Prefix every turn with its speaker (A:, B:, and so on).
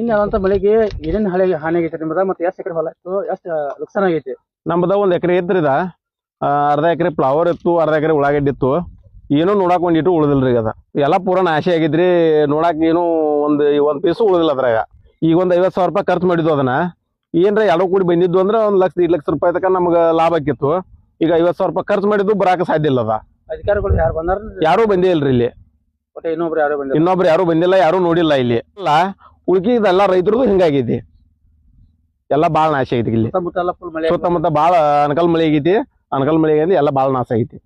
A: ನಿನ್ನೆ ಆದಂತ ಮಳೆಗೆ ಏನೇನ್ ಹಾನಿ ಆಗೈತೆ ನಿಮ್ಮದ ಮತ್ತೆ ಎಷ್ಟು ಎಕರೆ ಹೊಲ ಇತ್ತು ಎಷ್ಟು ನುಕ್ಸಾನ ಆಗೈತಿ?
B: ನಮ್ದ 1 ಎಕರೆ ಇತ್ರಿದ, ಅರ್ಧ ಎಕರೆ ಫ್ಲವರ್ ಇತ್ತು, ಅರ್ಧ ಎಕರೆ ಉಳ್ಳಾಗಡ್ಡಿ ಇತ್ತು. ಏನೂ ನೋಡಾಕ್ ಒಂದಿಟ್ಟು ಉಳಿದಿಲ್ರಿ ಅದ ಎಲ್ಲ ಪೂರ ನಾಶ ಆಗೈತ್ರಿ. ನೋಡಾಕ್ ಏನು ಒಂದ್ ಪೀಸು ಉಳಿದಿಲ್ಲ ಅದ್ರಾಗ. ಈಗ ಒಂದ್ 50,000 ರೂಪಾಯಿ ಖರ್ಚು ಮಾಡಿದ್ವು ಅದನ್ನ. ಏನ್ರ ಎರಡು ಕೂಡಿ ಬಂದಿದ್ದು ಅಂದ್ರೆ 1 ಲಕ್ಷ 2 ಲಕ್ಷ ರೂಪಾಯಿ ತನಕ ನಮ್ಗ ಲಾಭ ಆಕಿತ್ತು. ಈಗ 50,000 ರೂಪಾಯಿ ಖರ್ಚು ಮಾಡಿದ್ದು ಬರಾಕ ಸಾಧ್ಯ ಇಲ್ಲ ಅದ.
A: ಅಧಿಕಾರಿಗಳು ಯಾರು ಬಂದಾರ?
B: ಯಾರು ಬಂದೇ ಇಲ್ರಿ ಇಲ್ಲಿ. ಇನ್ನೊಬ್ರು ಯಾರು ಬಂದಿಲ್ಲ, ಯಾರು ನೋಡಿಲ್ಲ ಇಲ್ಲಿ. ಅಲ್ಲ ಉಳ್ಕಿದೆಲ್ಲ ರೈತರದು ಹಿಂಗಾಗೈತಿ. ಎಲ್ಲ ಬಾಳ ನಾಶ ಆಗೈತಿ ಇಲ್ಲಿ.
A: ಸುತ್ತಮುತ್ತ ಬಾಳ
B: ಅನಕಲ್ ಮಳೆ ಆಗೈತಿ. ಅನಕಲ್ ಮಳೆ ಎಲ್ಲ ಬಾಳ ನಾಶ ಆಗೈತಿ.